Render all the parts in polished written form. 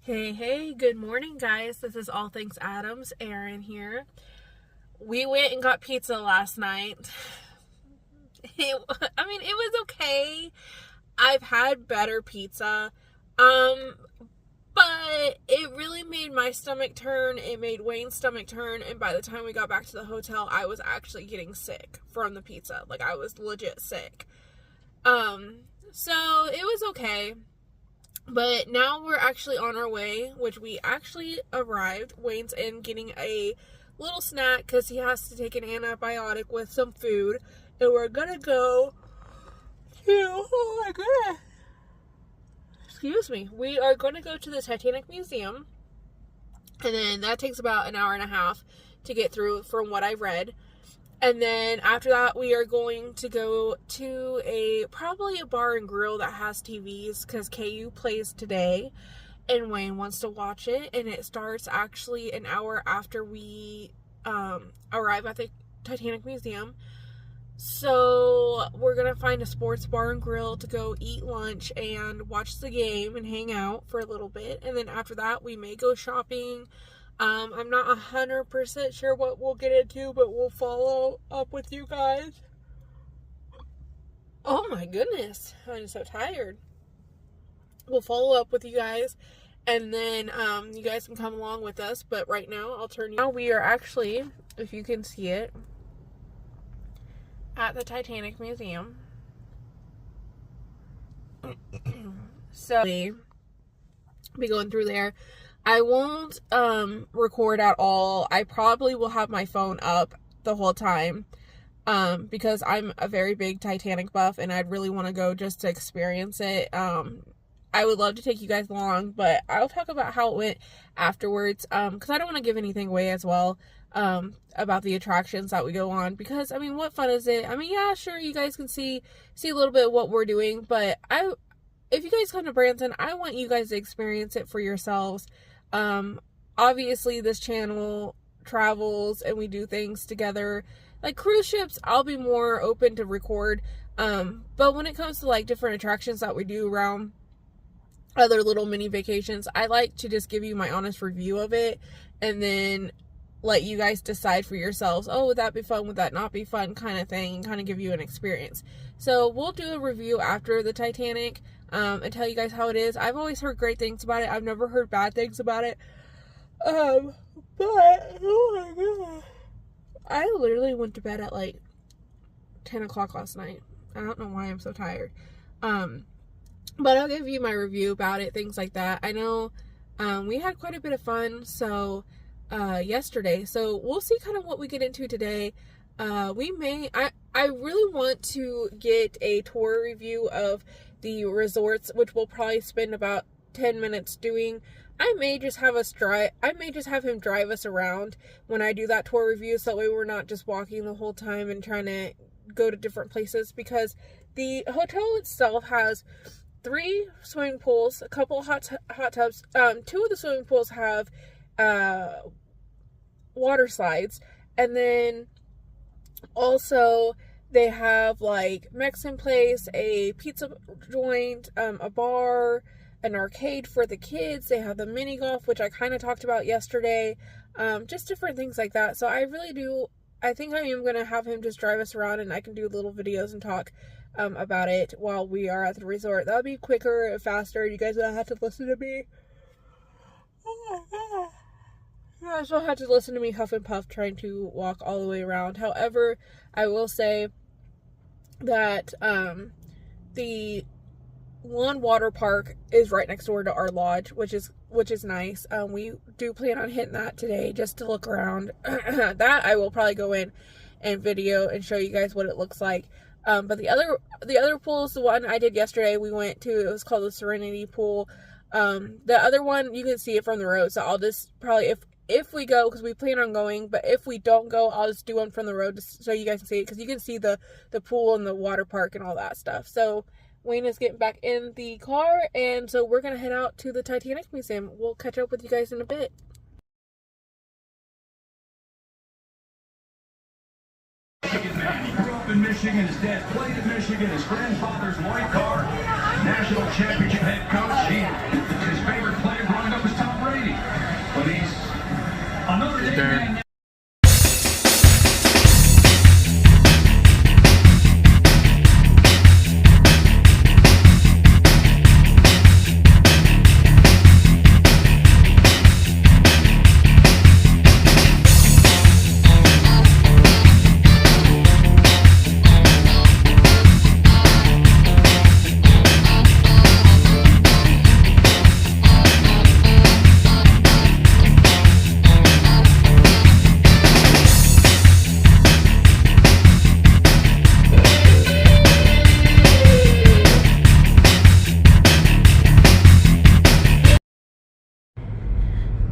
Hey, good morning, guys. This is All Things Adams, Erin here. We went and got pizza last night. It was okay. I've had better pizza. But it really made my stomach turn. It made Wayne's stomach turn. And by the time we got back to the hotel, I was actually getting sick from the pizza. Like, I was legit sick. So it was okay. But now we're actually on our way, which we actually arrived. Wayne's in getting a little snack because he has to take an antibiotic with some food. And we're gonna go to, oh my goodness. Excuse me. We are going to go to the Titanic Museum. And then that takes about an hour and a half to get through from what I've read. And then after that, we are going to go to probably a bar and grill that has TVs because KU plays today and Wayne wants to watch it. And it starts actually an hour after we arrive at the Titanic Museum. So we're going to find a sports bar and grill to go eat lunch and watch the game and hang out for a little bit. And then after that, we may go shopping. I'm not 100% sure what we'll get into, but we'll follow up with you guys. Oh my goodness, I'm so tired. We'll follow up with you guys, and then you guys can come along with us. But right now, I'll turn you. Now we are actually, if you can see it, at the Titanic Museum. So be going through there. I won't record at all. I probably will have my phone up the whole time because I'm a very big Titanic buff and I'd really want to go just to experience it. I would love to take you guys along, but I'll talk about how it went afterwards because I don't want to give anything away as well about the attractions that we go on because, I mean, what fun is it? I mean, yeah, sure, you guys can see a little bit of what we're doing, but if you guys come to Branson, I want you guys to experience it for yourselves. Obviously this channel travels and we do things together. Like cruise ships, I'll be more open to record. But when it comes to like different attractions that we do around other little mini vacations, I like to just give you my honest review of it and then let you guys decide for yourselves, oh, would that be fun, would that not be fun, kind of thing, and kind of give you an experience. So we'll do a review after the Titanic and tell you guys how it is. I've always heard great things about it. I've never heard bad things about it. But oh my god, I literally went to bed at like 10 o'clock last night. I don't know why I'm so tired. But I'll give you my review about it, things like that. I know we had quite a bit of fun yesterday, so we'll see kind of what we get into today. I really want to get a tour review of the resorts, which we'll probably spend about 10 minutes doing. I may just have him drive us around when I do that tour review, so that way we're not just walking the whole time and trying to go to different places, because the hotel itself has 3 swimming pools, a couple hot tubs. 2 of the swimming pools have water slides, and then also they have like Mexican place, a pizza joint, a bar, an arcade for the kids. They have the mini golf, which I kind of talked about yesterday. Just different things like that. So I think I am going to have him just drive us around and I can do little videos and talk about it while we are at the resort. That'll be quicker, faster. You guys don't have to listen to me. Oh my god. You guys don't have to listen to me huff and puff trying to walk all the way around. However, I will say that the one water park is right next door to our lodge, which is nice. We do plan on hitting that today just to look around. That I will probably go in and video and show you guys what it looks like. But the other pools, the one I did yesterday, we went to, it was called the Serenity Pool. The other one, you can see it from the road, so I'll just probably, if we go, because we plan on going, but if we don't go, I'll just do one from the road just so you guys can see it, because you can see the pool and the water park and all that stuff. So Wayne is getting back in the car, and so we're going to head out to the Titanic Museum. We'll catch up with you guys in a bit. In Michigan, his dad played in Michigan, his grandfather's white car, national championship head coach. His favorite player growing up was sit there.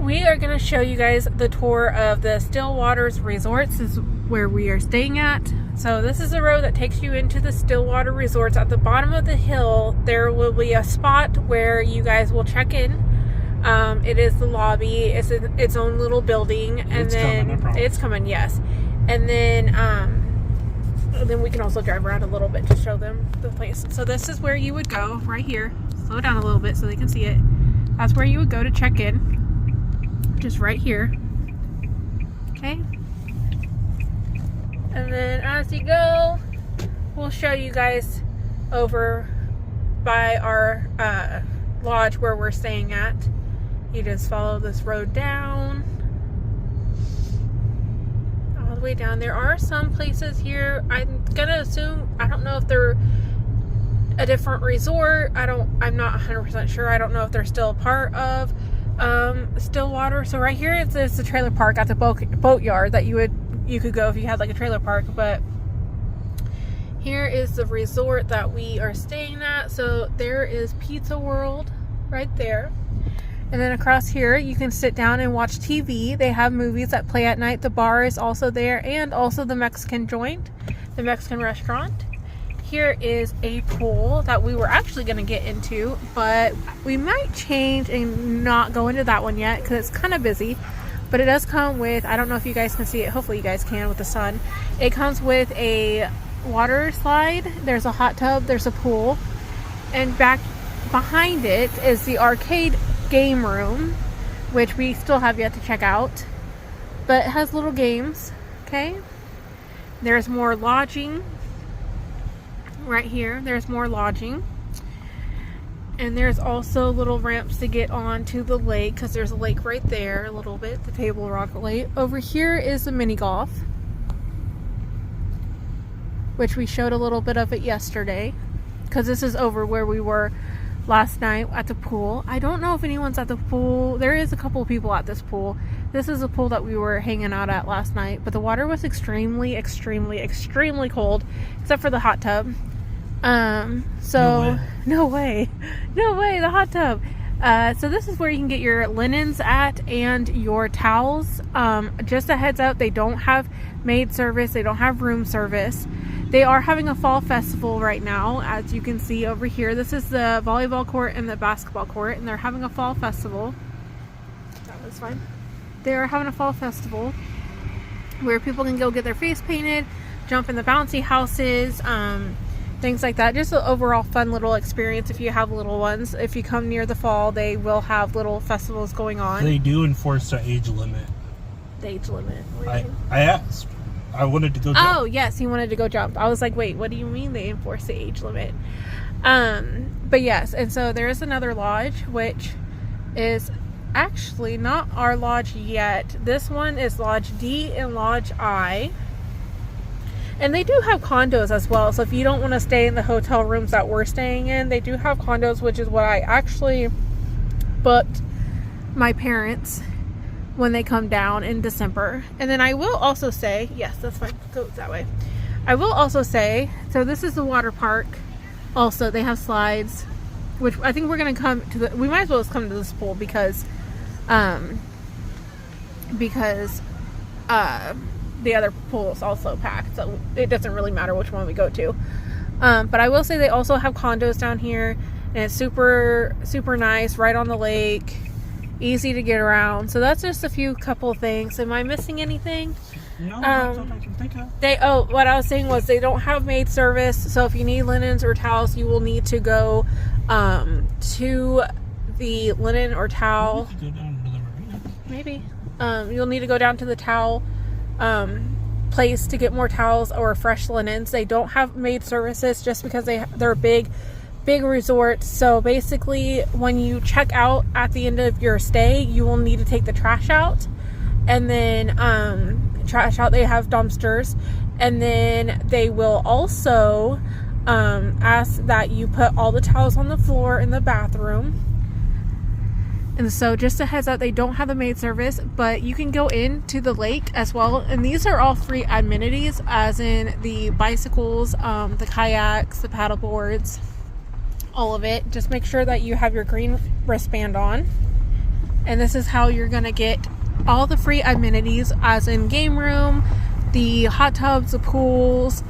We are going to show you guys the tour of the Still Waters Resorts. This is where we are staying at. So this is the road that takes you into the Stillwater Resorts. At the bottom of the hill, there will be a spot where you guys will check in. It is the lobby. It's its own little building, and it's coming. Yes, and then we can also drive around a little bit to show them the place. So this is where you would go right here. Slow down a little bit so they can see it. That's where you would go to check in. Just right here. Okay. And then as you go, we'll show you guys over by our lodge where we're staying at. You just follow this road down. All the way down. There are some places here. I'm gonna assume, I don't know if they're a different resort. I'm not 100% sure. I don't know if they're still a part of Stillwater. So right here it's a trailer park at the boat yard that you could go if you had like a trailer park, but here is the resort that we are staying at. So there is Pizza World right there, and then across here you can sit down and watch TV. They have movies that play at night. The bar is also there, and also the Mexican joint, the Mexican restaurant. Here is a pool that we were actually going to get into, but we might change and not go into that one yet because it's kind of busy. But it does come with, I don't know if you guys can see it, hopefully you guys can with the sun. It comes with a water slide, there's a hot tub, there's a pool, and back behind it is the arcade game room, which we still have yet to check out, but it has little games. Okay, there's more lodging. Right here, there's more lodging, and there's also little ramps to get on to the lake because there's a lake right there a little bit, the Table Rock Lake. Over here is the mini golf, which we showed a little bit of it yesterday because this is over where we were last night at the pool. I don't know if anyone's at the pool. There is a couple of people at this pool. This is a pool that we were hanging out at last night, but the water was extremely cold except for the hot tub. No way, the hot tub. So this is where you can get your linens at and your towels. Just a heads up, they don't have maid service, they don't have room service. They are having a fall festival right now, as you can see over here. This is the volleyball court and the basketball court, and they're having a fall festival. That was fine. They're having a fall festival where people can go get their face painted, jump in the bouncy houses, things like that. Just an overall fun little experience if you have little ones. If you come near the fall, they will have little festivals going on. They do enforce the age limit. The age limit? I asked. I wanted to go jump. Oh, yes, he wanted to go jump. I was like, wait, what do you mean they enforce the age limit? But yes, and so there is another lodge, which is actually not our lodge yet. This one is Lodge D and Lodge I. And they do have condos as well. So if you don't want to stay in the hotel rooms that we're staying in, they do have condos, which is what I actually booked my parents when they come down in December. And then I will also say, yes, that's fine. Go that way. I will also say, so this is the water park. Also, they have slides, which I think we're going to come to we might as well just come to this pool because the other pool is also packed, so it doesn't really matter which one we go to. But I will say they also have condos down here, and it's super nice, right on the lake, easy to get around. So that's just a couple things. Am I missing anything? No, that's all I can think of. What I was saying was they don't have maid service, so if you need linens or towels, you will need to go to the linen or towel. We could go down to the marina. Maybe. You'll need to go down to the towel place to get more towels or fresh linens. They don't have maid services just because they're big resorts. So basically, when you check out at the end of your stay, you will need to take the trash out, and then trash out. They have dumpsters, and then they will also ask that you put all the towels on the floor in the bathroom. And so just a heads up, they don't have the maid service, but you can go into the lake as well. And these are all free amenities, as in the bicycles, the kayaks, the paddle boards, all of it. Just make sure that you have your green wristband on. And this is how you're going to get all the free amenities, as in game room, the hot tubs, the pools,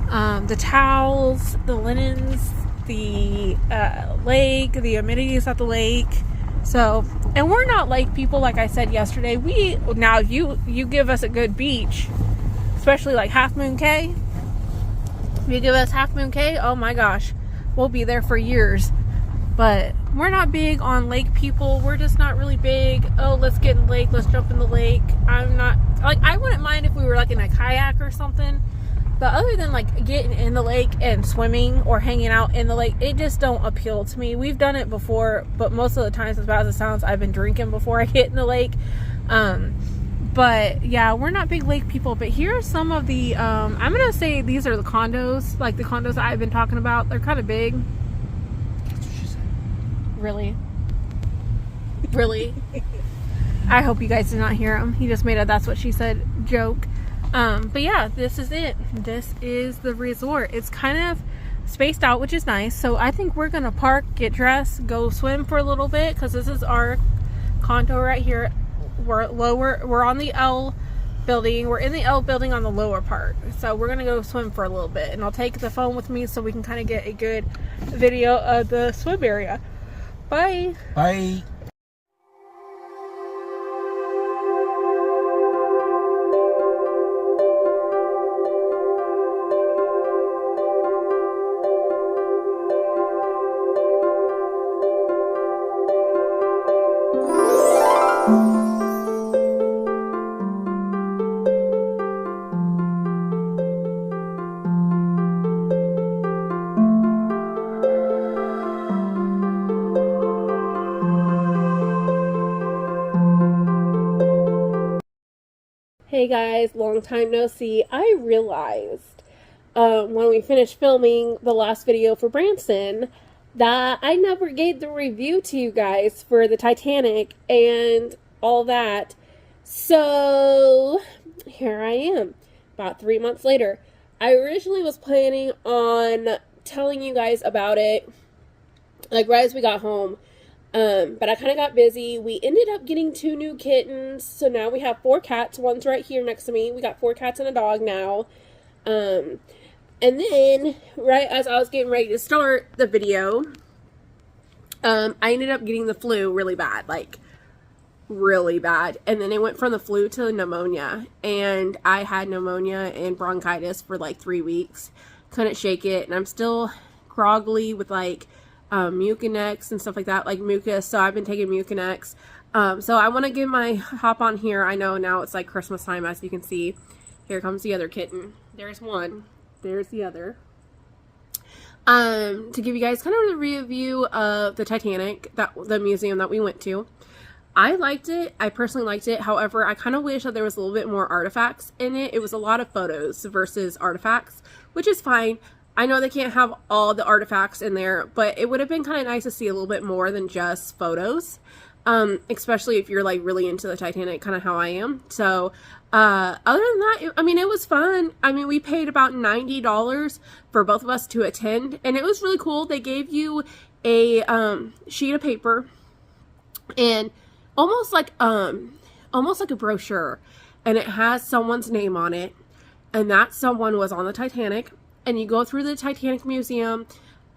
the towels, the linens, the lake, the amenities at the lake. So, and we're not like people, like I said yesterday. You give us a good beach, especially like Half Moon Cay. You give us Half Moon Cay, oh my gosh, we'll be there for years. But we're not big on lake people. We're just not really big. Oh, let's get in the lake, let's jump in the lake. I'm not, like, I wouldn't mind if we were like in a kayak or something. But other than like getting in the lake and swimming or hanging out in the lake, it just don't appeal to me. We've done it before, but most of the times, as bad as it sounds, I've been drinking before I get in the lake. But yeah, we're not big lake people. But here are some of the, I'm going to say these are the condos, like the condos that I've been talking about. They're kind of big. That's what she said. Really? Really? I hope you guys did not hear him. He just made a "that's what she said" joke. But yeah, this is it. This is the resort. It's kind of spaced out, which is nice. So I think we're gonna park, get dressed, go swim for a little bit, because this is our condo right here. We're on the L building. We're in the L building on the lower part. So we're gonna go swim for a little bit, and I'll take the phone with me so we can kind of get a good video of the swim area. Bye. Bye. Hey guys, long time no see. I realized when we finished filming the last video for Branson that I never gave the review to you guys for the Titanic and all that. So here I am, about 3 months later. I originally was planning on telling you guys about it like right as we got home. But I kind of got busy. We ended up getting 2 new kittens. So now we have 4 cats. One's right here next to me. We got 4 cats and a dog now. And then, right as I was getting ready to start the video, I ended up getting the flu really bad. Like, really bad. And then it went from the flu to pneumonia. And I had pneumonia and bronchitis for like 3 weeks. Couldn't shake it. And I'm still groggly with like Mucinex and stuff like that, like mucus. So I've been taking Mucinex. So I want to give my hop on here. I know now it's like Christmas time, as you can see. Here comes the other kitten. There's one. There's the other. To give you guys kind of a review of the Titanic, the museum that we went to. I liked it. I personally liked it. However, I kind of wish that there was a little bit more artifacts in it. It was a lot of photos versus artifacts, which is fine. I know they can't have all the artifacts in there, but it would have been kind of nice to see a little bit more than just photos. Especially if you're like really into the Titanic, kind of how I am. So, other than that, I mean, it was fun. I mean, we paid about $90 for both of us to attend, and it was really cool. They gave you a sheet of paper and almost like a brochure, and it has someone's name on it, and that someone was on the Titanic. And you go through the Titanic Museum,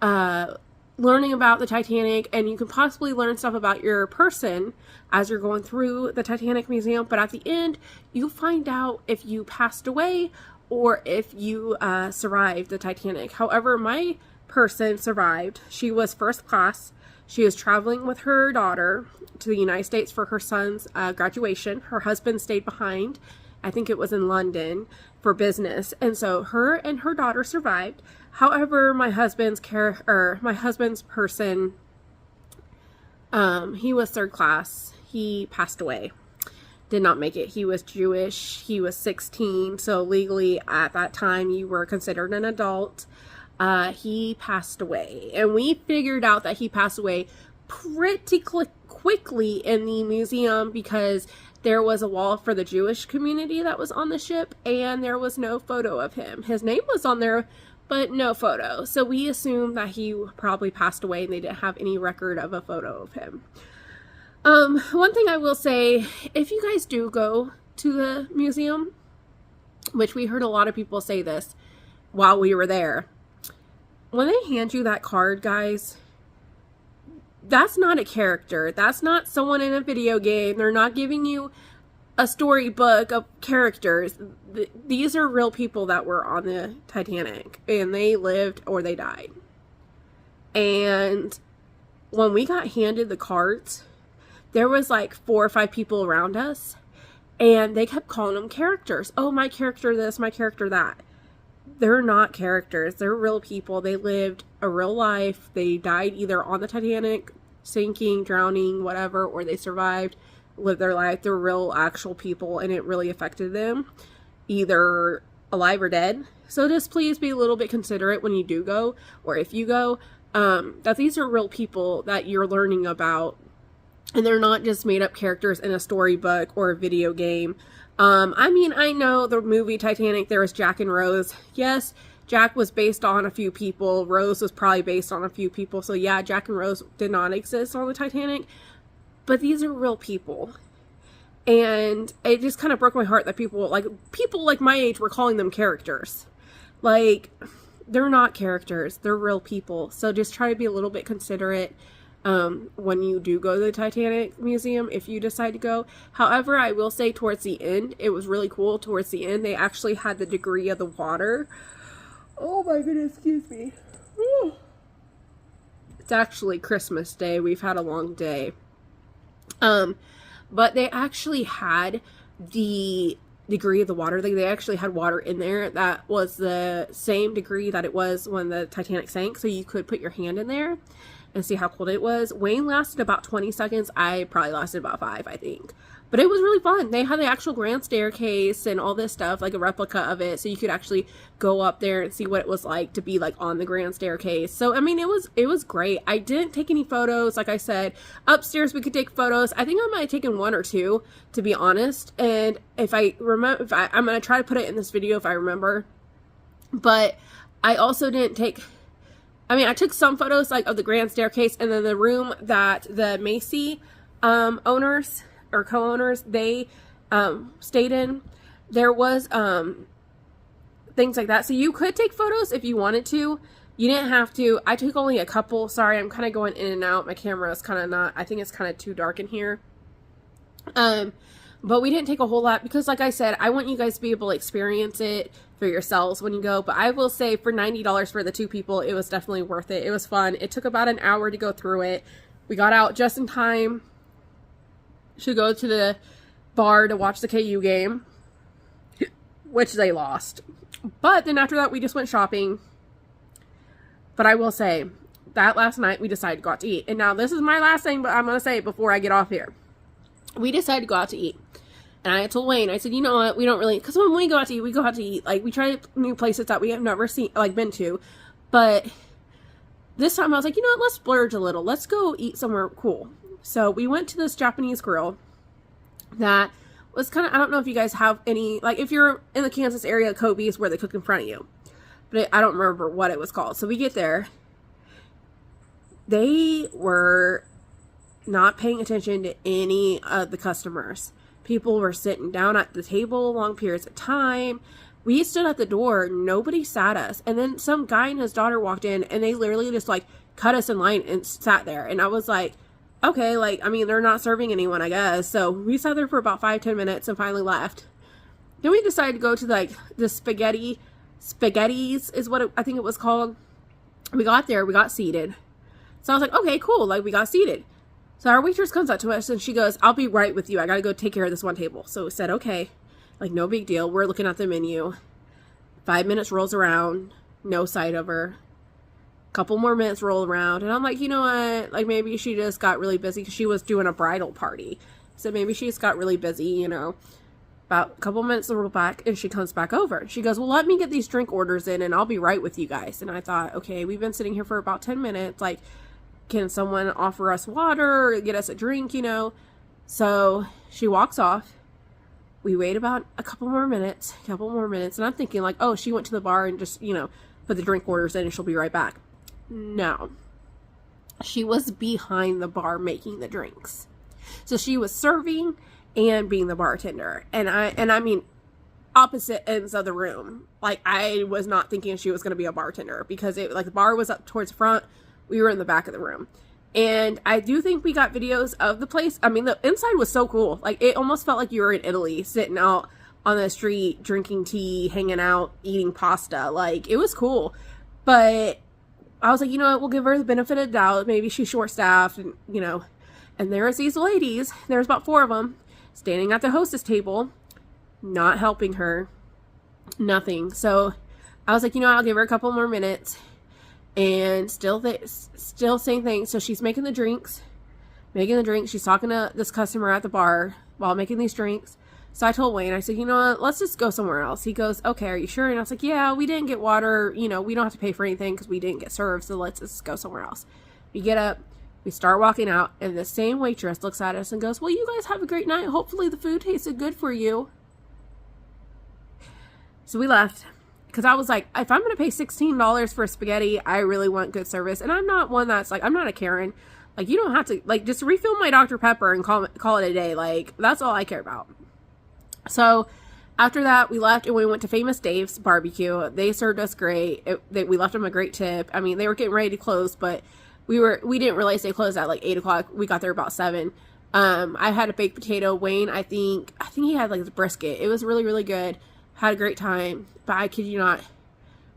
learning about the Titanic, and you can possibly learn stuff about your person as you're going through the Titanic Museum. But at the end, you find out if you passed away or if you survived the Titanic. However, my person survived. She was first class. She was traveling with her daughter to the United States for her son's graduation. Her husband stayed behind. I think it was in London for business. And so her and her daughter survived. However, my husband's person, he was third class. He passed away. Did not make it. He was Jewish. He was 16. So legally at that time you were considered an adult. He passed away. And we figured out that he passed away pretty quickly in the museum because there was a wall for the Jewish community that was on the ship, and there was no photo of him. His name was on there, but no photo. So we assumed that he probably passed away and they didn't have any record of a photo of him. One thing I will say, if you guys do go to the museum, which we heard a lot of people say this while we were there, when they hand you that card, guys, that's not a character. That's not someone in a video game. They're not giving you a storybook of characters. These are real people that were on the Titanic, and they lived or they died. And when we got handed the cards, there was like 4 or 5 people around us, and they kept calling them characters. Oh, my character this, my character that. They're not characters. They're real people. They lived a real life. They died either on the Titanic, sinking, drowning, whatever, or they survived, lived their life. They're real, actual people, and it really affected them, either alive or dead. So just please be a little bit considerate when you do go, or if you go, that these are real people that you're learning about, and they're not just made up characters in a storybook or a video game. I mean, I know the movie Titanic, there was Jack and Rose. Yes, Jack was based on a few people. Rose was probably based on a few people. So yeah, Jack and Rose did not exist on the Titanic. But these are real people. And it just kind of broke my heart that people like my age were calling them characters. Like, they're not characters. They're real people. So just try to be a little bit considerate when you do go to the Titanic Museum, if you decide to go. However, I will say towards the end, it was really cool. Towards the end, they actually had the degree of the water. Oh my goodness, excuse me. Whew. It's actually Christmas Day. We've had a long day. But they actually had the degree of the water. They actually had water in there that was the same degree that it was when the Titanic sank. So you could put your hand in there and see how cold it was. Wayne lasted about 20 seconds. I probably lasted about 5, I think. But it was really fun. They had the actual grand staircase and all this stuff, like a replica of it. So you could actually go up there and see what it was like to be like on the grand staircase. So, I mean, it was great. I didn't take any photos. Like I said, upstairs we could take photos. I think I might have taken 1 or 2, to be honest. And if I remember, I'm going to try to put it in this video if I remember. But I also didn't take, I mean, I took some photos like of the grand staircase and then the room that the Macy owners or co-owners, they stayed in. There was things like that. So you could take photos if you wanted to. You didn't have to. I took only a couple. Sorry, I'm kind of going in and out. My camera is kind of not, I think it's kind of too dark in here. But we didn't take a whole lot because, like I said, I want you guys to be able to experience it for yourselves when you go. But I will say for $90 for the 2 people, it was definitely worth it. It was fun. It took about an hour to go through it. We got out just in time to go to the bar to watch the KU game, which they lost. But then after that, we just went shopping. But I will say that last night we decided to go out to eat. And now this is my last thing, but I'm going to say it before I get off here. We decided to go out to eat. And I told Wayne, I said, you know what, we don't really, because when we go out to eat, we go out to eat. Like, we try new places that we have never seen, like, been to. But this time I was like, you know what, let's splurge a little. Let's go eat somewhere cool. So we went to this Japanese grill that was kind of, I don't know if you guys have any, like, if you're in the Kansas area, Kobe's where they cook in front of you. But I don't remember what it was called. So we get there. They were not paying attention to any of the customers. People were sitting down at the table long periods of time. We stood at the door. Nobody sat us. And then some guy and his daughter walked in and they literally just like cut us in line and sat there. And I was like, okay, like, I mean, they're not serving anyone, I guess. So we sat there for about 5-10 minutes and finally left. Then we decided to go to like the spaghettis is what I think it was called. We got there, we got seated. So I was like, okay, cool. Like, we got seated. So our waitress comes up to us and she goes, I'll be right with you. I got to go take care of this one table. So we said, okay, like no big deal. We're looking at the menu. 5 minutes rolls around. No sight of her. Couple more minutes roll around. And I'm like, you know what? Like maybe she just got really busy because she was doing a bridal party. So maybe she just got really busy, you know. About a couple minutes roll back and she comes back over. She goes, well, let me get these drink orders in and I'll be right with you guys. And I thought, okay, we've been sitting here for about 10 minutes. Like, can someone offer us water or get us a drink, you know? So she walks off. We wait about a couple more minutes. And I'm thinking like, oh, she went to the bar and just, you know, put the drink orders in and she'll be right back. No. She was behind the bar making the drinks. So she was serving and being the bartender. And I mean, opposite ends of the room. Like, I was not thinking she was going to be a bartender because it, like, the bar was up towards the front. We were in the back of the room. And I do think we got videos of the place. I mean, the inside was so cool. Like, it almost felt like you were in Italy, sitting out on the street, drinking tea, hanging out, eating pasta. Like, it was cool. But I was like, you know what, we'll give her the benefit of the doubt. Maybe she's short-staffed, and, you know. And there's these ladies, there's about 4 of them, standing at the hostess table, not helping her. Nothing. So I was like, you know, I'll give her a couple more minutes. And still same thing. So she's making the drinks. She's talking to this customer at the bar while making these drinks. So I told Wayne, I said, you know what, let's just go somewhere else. He goes, okay, are you sure? And I was like, yeah, we didn't get water. You know, we don't have to pay for anything because we didn't get served. So let's just go somewhere else. We get up. We start walking out. And the same waitress looks at us and goes, well, you guys have a great night. Hopefully the food tasted good for you. So we left. Because I was like, if I'm going to pay $16 for spaghetti, I really want good service. And I'm not one that's like, I'm not a Karen. Like, you don't have to, like, just refill my Dr. Pepper and call it a day. Like, that's all I care about. So after that, we left and we went to Famous Dave's barbecue. They served us great. We left them a great tip. I mean, they were getting ready to close, but we didn't realize they closed at like 8 o'clock. We got there about 7. I had a baked potato. Wayne, I think he had like the brisket. It was really, really good. Had a great time. But I kid you not,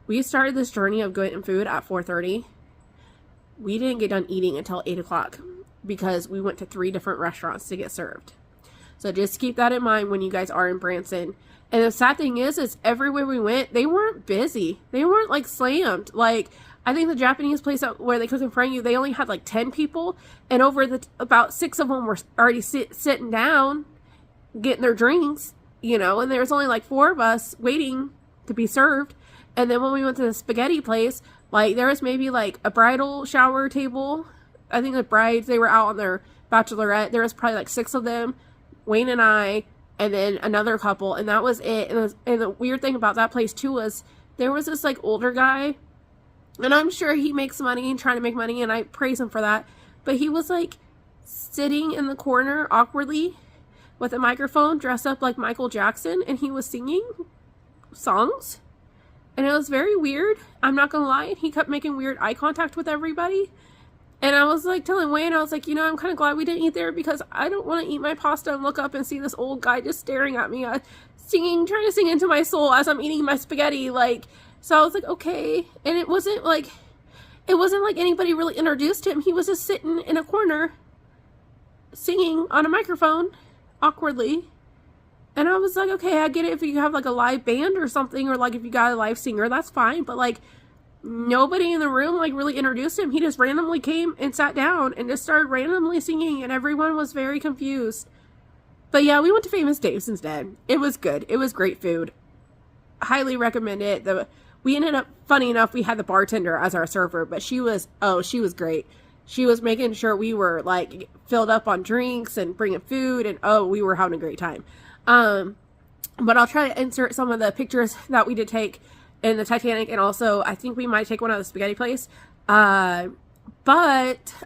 we started this journey of getting food at 4:30. We didn't get done eating until 8 o'clock because we went to 3 different restaurants to get served. So just keep that in mind when you guys are in Branson. And the sad thing is everywhere we went, they weren't busy. They weren't like slammed. Like, I think the Japanese place where they cook in front of you, they only had like 10 people. And about 6 of them were already sitting down, getting their drinks, you know. And there was only like 4 of us waiting to be served. And then when we went to the spaghetti place, like, there was maybe like a bridal shower table. I think the brides, they were out on their bachelorette. There was probably like 6 of them, Wayne and I, and then another couple, and that was it. And the weird thing about that place too was there was this like older guy, and I'm sure he makes money and trying to make money, and I praise him for that. But he was like sitting in the corner awkwardly with a microphone, dressed up like Michael Jackson, and he was singing songs. And it was very weird. I'm not gonna lie. He kept making weird eye contact with everybody. And I was like telling Wayne, I was like, you know, I'm kind of glad we didn't eat there because I don't want to eat my pasta and look up and see this old guy just staring at me, trying to sing into my soul as I'm eating my spaghetti. Like, so I was like, okay. And it wasn't like anybody really introduced him. He was just sitting in a corner singing on a microphone awkwardly. And I was like, okay, I get it if you have like a live band or something, or like if you got a live singer, that's fine. But like, nobody in the room like really introduced him. He just randomly came and sat down and just started randomly singing, and everyone was very confused. But yeah, we went to Famous Dave's instead. It was good. It was great food. Highly recommend it. We ended up, funny enough, we had the bartender as our server, but she was great. She was making sure we were like filled up on drinks and bringing food, and we were having a great time. But I'll try to insert some of the pictures that we did take in the Titanic, and also I think we might take one at the spaghetti place. But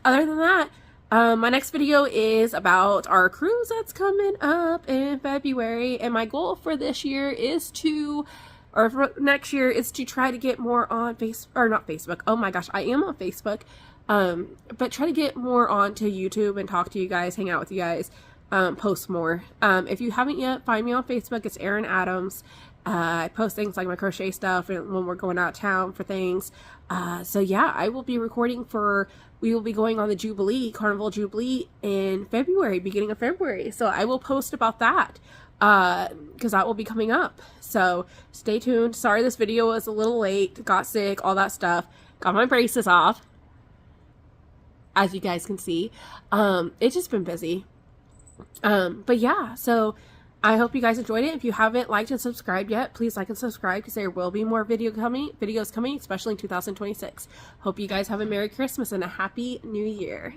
other than that, my next video is about our cruise that's coming up in February, and my goal for this year is for next year is to try to get more on not Facebook. Oh my gosh, I am on Facebook. But try to get more onto YouTube and talk to you guys, hang out with you guys, post more. If you haven't yet, find me on Facebook. It's Erin Adams. I post things like my crochet stuff and when we're going out of town for things. So yeah, I will be recording we will be going on the Jubilee, Carnival Jubilee in February, beginning of February. So I will post about that because that will be coming up. So stay tuned. Sorry this video was a little late, got sick, all that stuff. Got my braces off, as you guys can see. It's just been busy. But yeah, so I hope you guys enjoyed it. If you haven't liked and subscribed yet, please like and subscribe because there will be more videos coming, especially in 2026. Hope you guys have a Merry Christmas and a Happy New Year.